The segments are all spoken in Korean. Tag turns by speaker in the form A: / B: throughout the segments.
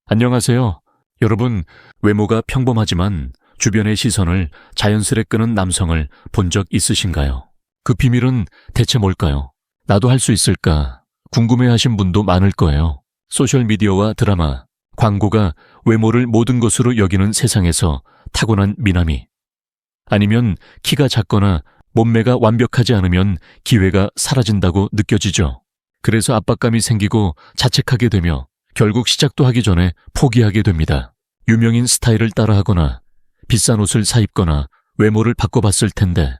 A: 안녕하세요. 여러분, 외모가 평범하지만 주변의 시선을 자연스레 끄는 남성을 본 적 있으신가요? 그 비밀은 대체 뭘까요? 나도 할 수 있을까 궁금해하신 분도 많을 거예요. 소셜미디어와 드라마, 광고가 외모를 모든 것으로 여기는 세상에서 타고난 미남이, 아니면 키가 작거나 몸매가 완벽하지 않으면 기회가 사라진다고 느껴지죠. 그래서 압박감이 생기고 자책하게 되며 결국 시작도 하기 전에 포기하게 됩니다. 유명인 스타일을 따라하거나 비싼 옷을 사입거나 외모를 바꿔봤을 텐데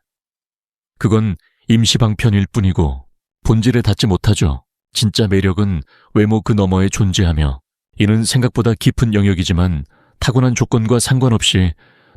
A: 그건 임시방편일 뿐이고 본질에 닿지 못하죠. 진짜 매력은 외모 그 너머에 존재하며, 이는 생각보다 깊은 영역이지만 타고난 조건과 상관없이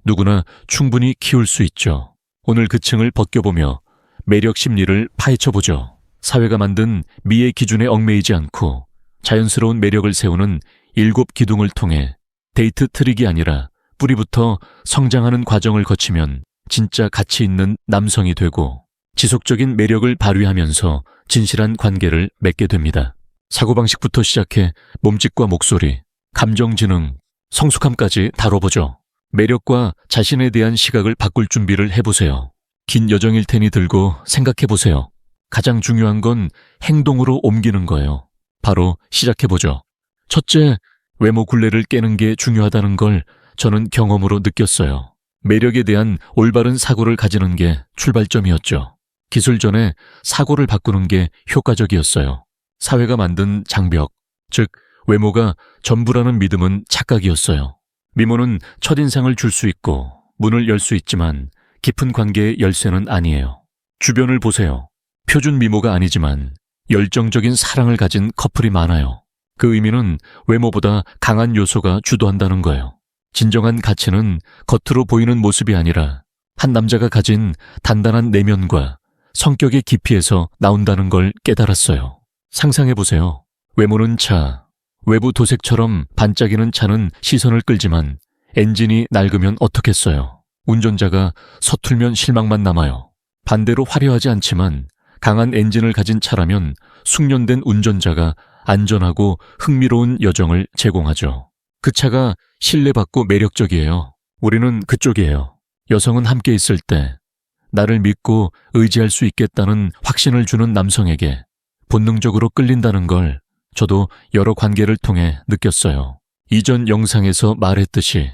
A: 누구나 충분히 키울 수 있죠. 오늘 그 층을 벗겨보며 매력 심리를 파헤쳐보죠. 사회가 만든 미의 기준에 얽매이지 않고 자연스러운 매력을 세우는 7기둥을 통해 데이트 트릭이 아니라 뿌리부터 성장하는 과정을 거치면 진짜 가치 있는 남성이 되고 지속적인 매력을 발휘하면서 진실한 관계를 맺게 됩니다. 사고방식부터 시작해 몸짓과 목소리, 감정지능, 성숙함까지 다뤄보죠. 매력과 자신에 대한 시각을 바꿀 준비를 해보세요. 긴 여정일 테니 들고 생각해보세요. 가장 중요한 건 행동으로 옮기는 거예요. 바로 시작해보죠. 첫째, 외모 굴레를 깨는 게 중요하다는 걸 저는 경험으로 느꼈어요. 매력에 대한 올바른 사고를 가지는 게 출발점이었죠. 기술 전에 사고를 바꾸는 게 효과적이었어요. 사회가 만든 장벽, 즉 외모가 전부라는 믿음은 착각이었어요. 미모는 첫인상을 줄 수 있고 문을 열 수 있지만 깊은 관계의 열쇠는 아니에요. 주변을 보세요. 표준 미모가 아니지만 열정적인 사랑을 가진 커플이 많아요. 그 의미는 외모보다 강한 요소가 주도한다는 거예요. 진정한 가치는 겉으로 보이는 모습이 아니라 한 남자가 가진 단단한 내면과 성격의 깊이에서 나온다는 걸 깨달았어요. 상상해보세요. 외모는 차, 외부 도색처럼 반짝이는 차는 시선을 끌지만 엔진이 낡으면 어떻겠어요? 운전자가 서툴면 실망만 남아요. 반대로 화려하지 않지만 강한 엔진을 가진 차라면 숙련된 운전자가 안전하고 흥미로운 여정을 제공하죠. 그 차가 신뢰받고 매력적이에요. 우리는 그쪽이에요. 여성은 함께 있을 때 나를 믿고 의지할 수 있겠다는 확신을 주는 남성에게 본능적으로 끌린다는 걸 저도 여러 관계를 통해 느꼈어요. 이전 영상에서 말했듯이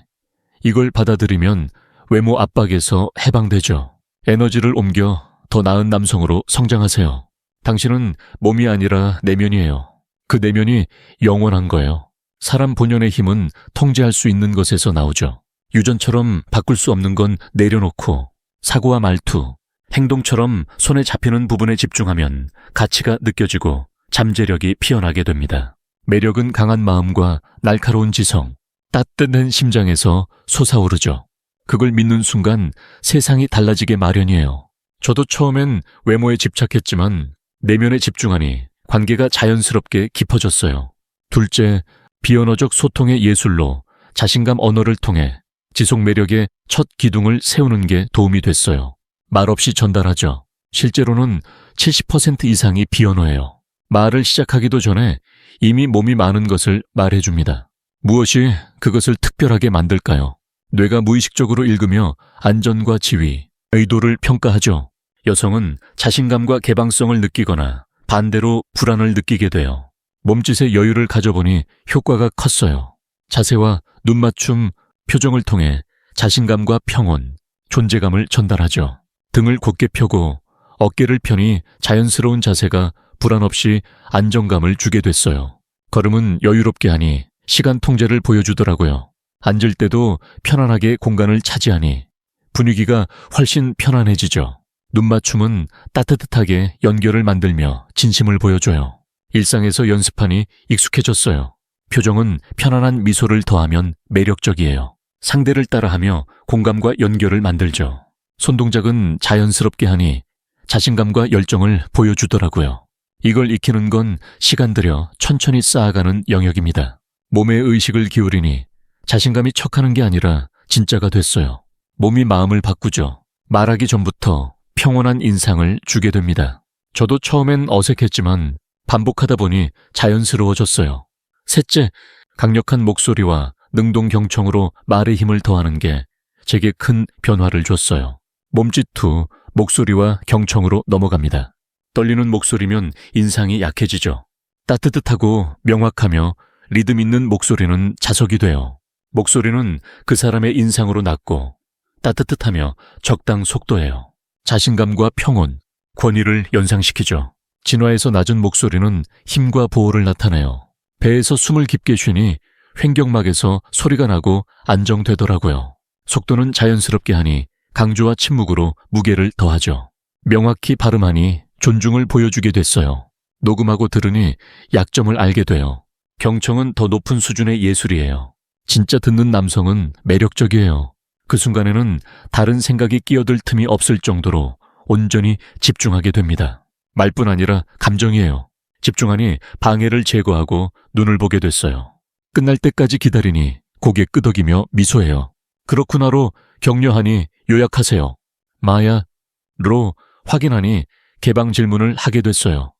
A: 이걸 받아들이면 외모 압박에서 해방되죠. 에너지를 옮겨 더 나은 남성으로 성장하세요. 당신은 몸이 아니라 내면이에요. 그 내면이 영원한 거예요. 사람 본연의 힘은 통제할 수 있는 것에서 나오죠. 유전처럼 바꿀 수 없는 건 내려놓고 사고와 말투, 행동처럼 손에 잡히는 부분에 집중하면 가치가 느껴지고 잠재력이 피어나게 됩니다. 매력은 강한 마음과 날카로운 지성, 따뜻한 심장에서 솟아오르죠. 그걸 믿는 순간 세상이 달라지게 마련이에요. 저도 처음엔 외모에 집착했지만 내면에 집중하니 관계가 자연스럽게 깊어졌어요. 둘째, 비언어적 소통의 예술로 자신감 언어를 통해 지속 매력의 첫 기둥을 세우는 게 도움이 됐어요. 말없이 전달하죠. 실제로는 70% 이상이 비언어예요. 말을 시작하기도 전에 이미 몸이 많은 것을 말해줍니다. 무엇이 그것을 특별하게 만들까요? 뇌가 무의식적으로 읽으며 안전과 지위, 의도를 평가하죠. 여성은 자신감과 개방성을 느끼거나 반대로 불안을 느끼게 돼요. 몸짓의 여유를 가져보니 효과가 컸어요. 자세와 눈맞춤, 표정을 통해 자신감과 평온, 존재감을 전달하죠. 등을 곧게 펴고 어깨를 펴니 자연스러운 자세가 불안 없이 안정감을 주게 됐어요. 걸음은 여유롭게 하니 시간 통제를 보여주더라고요. 앉을 때도 편안하게 공간을 차지하니 분위기가 훨씬 편안해지죠. 눈맞춤은 따뜻하게 연결을 만들며 진심을 보여줘요. 일상에서 연습하니 익숙해졌어요. 표정은 편안한 미소를 더하면 매력적이에요. 상대를 따라하며 공감과 연결을 만들죠. 손동작은 자연스럽게 하니 자신감과 열정을 보여주더라고요. 이걸 익히는 건 시간 들여 천천히 쌓아가는 영역입니다. 몸에 의식을 기울이니 자신감이 척하는 게 아니라 진짜가 됐어요. 몸이 마음을 바꾸죠. 말하기 전부터 평온한 인상을 주게 됩니다. 저도 처음엔 어색했지만 반복하다 보니 자연스러워졌어요. 셋째, 강력한 목소리와 능동 경청으로 말의 힘을 더하는 게 제게 큰 변화를 줬어요. 몸짓 후 목소리와 경청으로 넘어갑니다. 떨리는 목소리면 인상이 약해지죠. 따뜻하고 명확하며 리듬 있는 목소리는 자석이 돼요. 목소리는 그 사람의 인상으로 낮고 따뜻하며 적당 속도예요. 자신감과 평온, 권위를 연상시키죠. 진화에서 낮은 목소리는 힘과 보호를 나타내요. 배에서 숨을 깊게 쉬니 횡격막에서 소리가 나고 안정되더라고요. 속도는 자연스럽게 하니 강조와 침묵으로 무게를 더하죠. 명확히 발음하니 존중을 보여주게 됐어요. 녹음하고 들으니 약점을 알게 돼요. 경청은 더 높은 수준의 예술이에요. 진짜 듣는 남성은 매력적이에요. 그 순간에는 다른 생각이 끼어들 틈이 없을 정도로 온전히 집중하게 됩니다. 말뿐 아니라 감정이에요. 집중하니 방해를 제거하고 눈을 보게 됐어요. 끝날 때까지 기다리니 고개 끄덕이며 미소해요. 그렇구나로 격려하니 요약하세요. 마야로 확인하니 개방 질문을 하게 됐어요.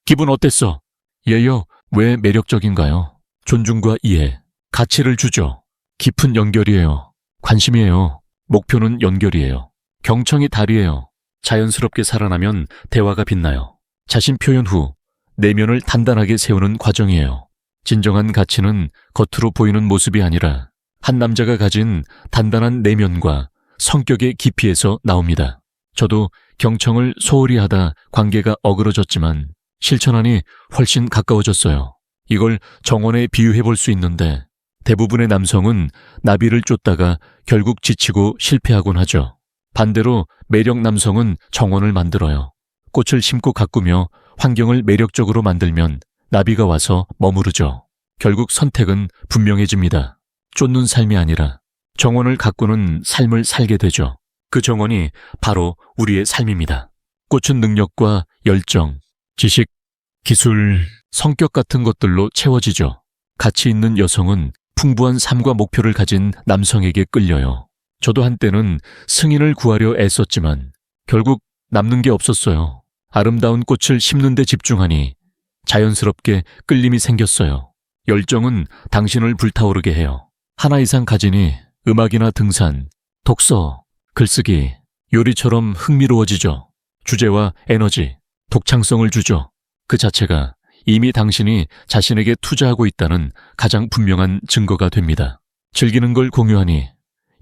A: 기분 어땠어? 얘요, 왜 매력적인가요? 존중과 이해, 가치를 주죠. 깊은 연결이에요. 관심이에요. 목표는 연결이에요. 경청이 달이에요. 자연스럽게 살아나면 대화가 빛나요. 자신 표현 후 내면을 단단하게 세우는 과정이에요. 진정한 가치는 겉으로 보이는 모습이 아니라 한 남자가 가진 단단한 내면과 성격의 깊이에서 나옵니다. 저도 경청을 소홀히 하다 관계가 어그러졌지만 실천하니 훨씬 가까워졌어요. 이걸 정원에 비유해 볼 수 있는데 대부분의 남성은 나비를 쫓다가 결국 지치고 실패하곤 하죠. 반대로 매력 남성은 정원을 만들어요. 꽃을 심고 가꾸며 환경을 매력적으로 만들면 나비가 와서 머무르죠. 결국 선택은 분명해집니다. 쫓는 삶이 아니라 정원을 가꾸는 삶을 살게 되죠. 그 정원이 바로 우리의 삶입니다. 꽃은 능력과 열정, 지식, 기술, 성격 같은 것들로 채워지죠. 가치 있는 여성은 풍부한 삶과 목표를 가진 남성에게 끌려요. 저도 한때는 승인을 구하려 애썼지만 결국 남는 게 없었어요. 아름다운 꽃을 심는 데 집중하니 자연스럽게 끌림이 생겼어요. 열정은 당신을 불타오르게 해요. 하나 이상 가지니 음악이나 등산, 독서, 글쓰기, 요리처럼 흥미로워지죠. 주제와 에너지, 독창성을 주죠. 그 자체가 이미 당신이 자신에게 투자하고 있다는 가장 분명한 증거가 됩니다. 즐기는 걸 공유하니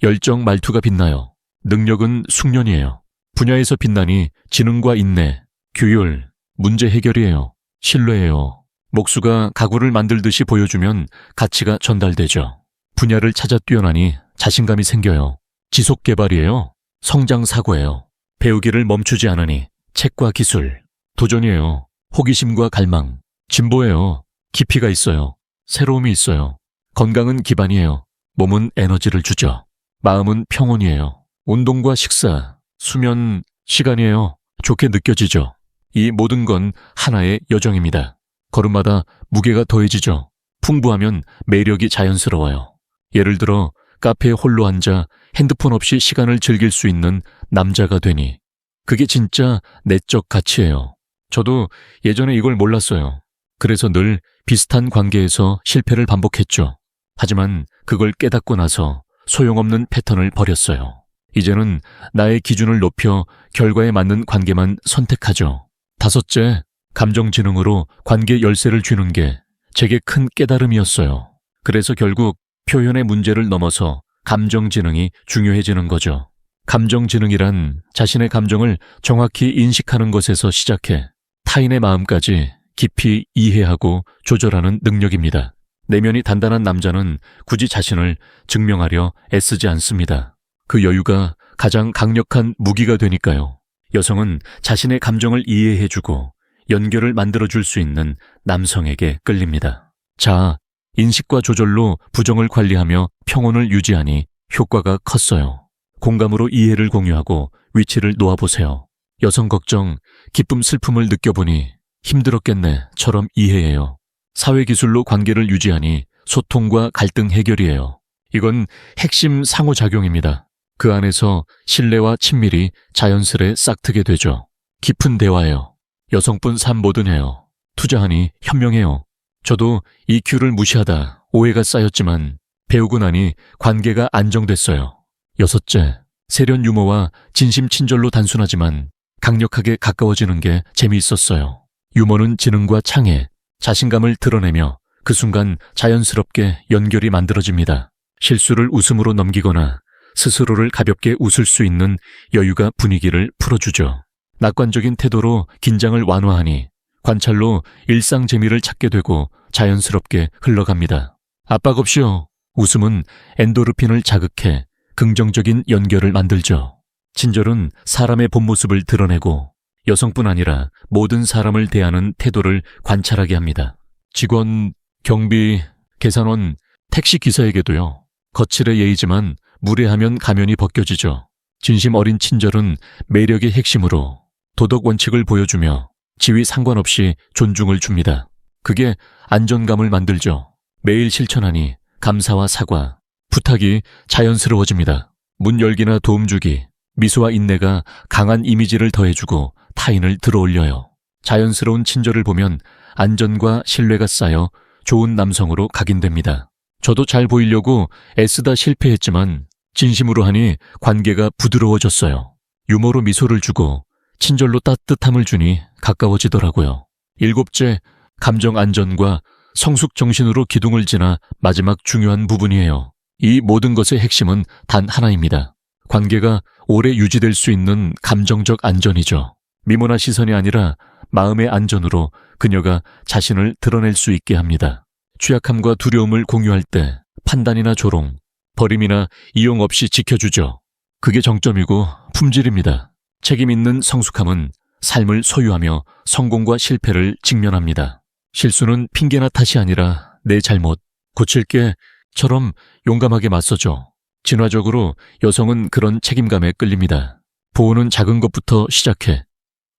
A: 열정 말투가 빛나요. 능력은 숙련이에요. 분야에서 빛나니 지능과 인내, 규율, 문제 해결이에요. 신뢰예요. 목수가 가구를 만들듯이 보여주면 가치가 전달되죠. 분야를 찾아 뛰어나니 자신감이 생겨요. 지속 개발이에요. 성장 사고예요. 배우기를 멈추지 않으니 책과 기술, 도전이에요. 호기심과 갈망, 진보예요. 깊이가 있어요. 새로움이 있어요. 건강은 기반이에요. 몸은 에너지를 주죠. 마음은 평온이에요. 운동과 식사, 수면, 시간이에요. 좋게 느껴지죠. 이 모든 건 하나의 여정입니다. 걸음마다 무게가 더해지죠. 풍부하면 매력이 자연스러워요. 예를 들어 카페에 홀로 앉아 핸드폰 없이 시간을 즐길 수 있는 남자가 되니 그게 진짜 내적 가치예요. 저도 예전에 이걸 몰랐어요. 그래서 늘 비슷한 관계에서 실패를 반복했죠. 하지만 그걸 깨닫고 나서 소용없는 패턴을 버렸어요. 이제는 나의 기준을 높여 결과에 맞는 관계만 선택하죠. 다섯째, 감정지능으로 관계 열쇠를 쥐는 게 제게 큰 깨달음이었어요. 그래서 결국 표현의 문제를 넘어서 감정지능이 중요해지는 거죠. 감정지능이란 자신의 감정을 정확히 인식하는 것에서 시작해 타인의 마음까지 깊이 이해하고 조절하는 능력입니다. 내면이 단단한 남자는 굳이 자신을 증명하려 애쓰지 않습니다. 그 여유가 가장 강력한 무기가 되니까요. 여성은 자신의 감정을 이해해주고 연결을 만들어줄 수 있는 남성에게 끌립니다. 자, 인식과 조절로 부정을 관리하며 평온을 유지하니 효과가 컸어요. 공감으로 이해를 공유하고 위치를 놓아보세요. 여성 걱정, 기쁨 슬픔을 느껴보니 힘들었겠네처럼 이해해요. 사회기술로 관계를 유지하니 소통과 갈등 해결이에요. 이건 핵심 상호작용입니다. 그 안에서 신뢰와 친밀이 자연스레 싹트게 되죠. 깊은 대화예요. 여성분 삶 뭐든 해요. 투자하니 현명해요. 저도 EQ를 무시하다 오해가 쌓였지만 배우고 나니 관계가 안정됐어요. 여섯째, 세련 유머와 진심 친절로 단순하지만 강력하게 가까워지는 게 재미있었어요. 유머는 지능과 창의, 자신감을 드러내며 그 순간 자연스럽게 연결이 만들어집니다. 실수를 웃음으로 넘기거나 스스로를 가볍게 웃을 수 있는 여유가 분위기를 풀어주죠. 낙관적인 태도로 긴장을 완화하니 관찰로 일상 재미를 찾게 되고 자연스럽게 흘러갑니다. 압박 없이요. 웃음은 엔도르핀을 자극해 긍정적인 연결을 만들죠. 친절은 사람의 본 모습을 드러내고 여성뿐 아니라 모든 사람을 대하는 태도를 관찰하게 합니다. 직원, 경비, 계산원, 택시기사에게도요. 거칠의 예의지만 무례하면 가면이 벗겨지죠. 진심 어린 친절은 매력의 핵심으로 도덕 원칙을 보여주며 지위 상관없이 존중을 줍니다. 그게 안정감을 만들죠. 매일 실천하니 감사와 사과, 부탁이 자연스러워집니다. 문 열기나 도움 주기, 미소와 인내가 강한 이미지를 더해주고 타인을 들어올려요. 자연스러운 친절을 보면 안전과 신뢰가 쌓여 좋은 남성으로 각인됩니다. 저도 잘 보이려고 애쓰다 실패했지만 진심으로 하니 관계가 부드러워졌어요. 유머로 미소를 주고 친절로 따뜻함을 주니 가까워지더라고요. 일곱째, 감정 안전과 성숙 정신으로 기둥을 지나 마지막 중요한 부분이에요. 이 모든 것의 핵심은 단 하나입니다. 관계가 오래 유지될 수 있는 감정적 안전이죠. 미모나 시선이 아니라 마음의 안전으로 그녀가 자신을 드러낼 수 있게 합니다. 취약함과 두려움을 공유할 때 판단이나 조롱, 버림이나 이용 없이 지켜주죠. 그게 정점이고 품질입니다. 책임 있는 성숙함은 삶을 소유하며 성공과 실패를 직면합니다. 실수는 핑계나 탓이 아니라 내 잘못, 고칠게처럼 용감하게 맞서죠. 진화적으로 여성은 그런 책임감에 끌립니다. 보호는 작은 것부터 시작해.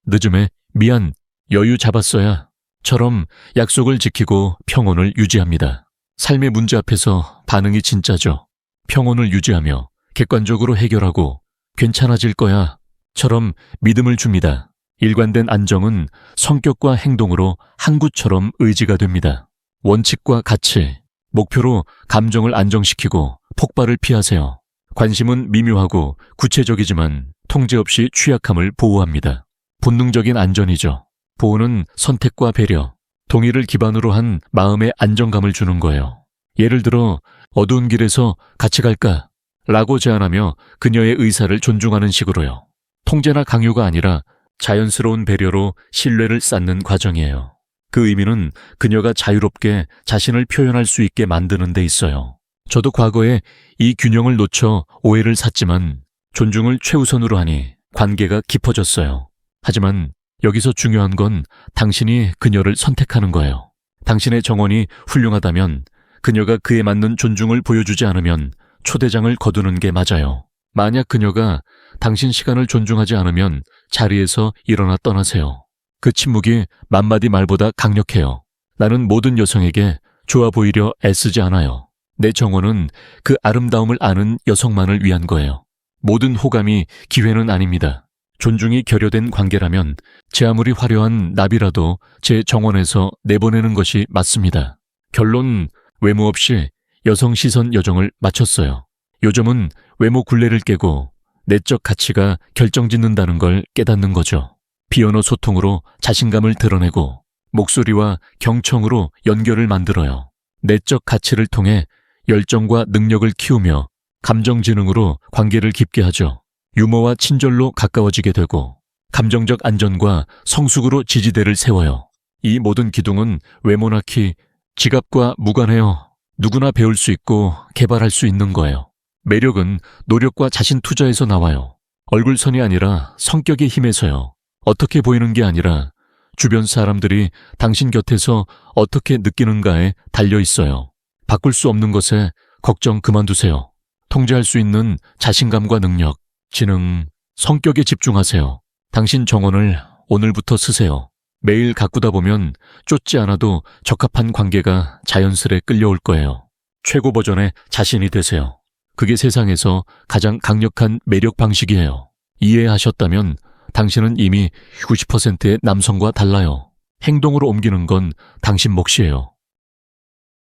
A: 늦음에 미안, 여유 잡았어야 처럼 약속을 지키고 평온을 유지합니다. 삶의 문제 앞에서 반응이 진짜죠. 평온을 유지하며 객관적으로 해결하고 괜찮아질 거야 처럼 믿음을 줍니다. 일관된 안정은 성격과 행동으로 항구처럼 의지가 됩니다. 원칙과 가치, 목표로 감정을 안정시키고 폭발을 피하세요. 관심은 미묘하고 구체적이지만 통제 없이 취약함을 보호합니다. 본능적인 안전이죠. 보호는 선택과 배려, 동의를 기반으로 한 마음의 안정감을 주는 거예요. 예를 들어 어두운 길에서 같이 갈까? 라고 제안하며 그녀의 의사를 존중하는 식으로요. 통제나 강요가 아니라 자연스러운 배려로 신뢰를 쌓는 과정이에요. 그 의미는 그녀가 자유롭게 자신을 표현할 수 있게 만드는 데 있어요. 저도 과거에 이 균형을 놓쳐 오해를 샀지만 존중을 최우선으로 하니 관계가 깊어졌어요. 하지만 여기서 중요한 건 당신이 그녀를 선택하는 거예요. 당신의 정원이 훌륭하다면 그녀가 그에 맞는 존중을 보여주지 않으면 초대장을 거두는 게 맞아요. 만약 그녀가 당신 시간을 존중하지 않으면 자리에서 일어나 떠나세요. 그 침묵이 만마디 말보다 강력해요. 나는 모든 여성에게 좋아 보이려 애쓰지 않아요. 내 정원은 그 아름다움을 아는 여성만을 위한 거예요. 모든 호감이 기회는 아닙니다. 존중이 결여된 관계라면 제 아무리 화려한 나비라도 제 정원에서 내보내는 것이 맞습니다. 결론, 외모 없이 여성 시선 여정을 마쳤어요. 요즘은 외모 굴레를 깨고 내적 가치가 결정짓는다는 걸 깨닫는 거죠. 비언어 소통으로 자신감을 드러내고 목소리와 경청으로 연결을 만들어요. 내적 가치를 통해 열정과 능력을 키우며 감정지능으로 관계를 깊게 하죠. 유머와 친절로 가까워지게 되고 감정적 안전과 성숙으로 지지대를 세워요. 이 모든 기둥은 외모나 키, 지갑과 무관해요. 누구나 배울 수 있고 개발할 수 있는 거예요. 매력은 노력과 자신 투자에서 나와요. 얼굴선이 아니라 성격의 힘에서요. 어떻게 보이는 게 아니라 주변 사람들이 당신 곁에서 어떻게 느끼는가에 달려 있어요. 바꿀 수 없는 것에 걱정 그만두세요. 통제할 수 있는 자신감과 능력, 지능, 성격에 집중하세요. 당신 정원을 오늘부터 쓰세요. 매일 가꾸다 보면 쫓지 않아도 적합한 관계가 자연스레 끌려올 거예요. 최고 버전의 자신이 되세요. 그게 세상에서 가장 강력한 매력 방식이에요. 이해하셨다면 당신은 이미 90%의 남성과 달라요. 행동으로 옮기는 건 당신 몫이에요.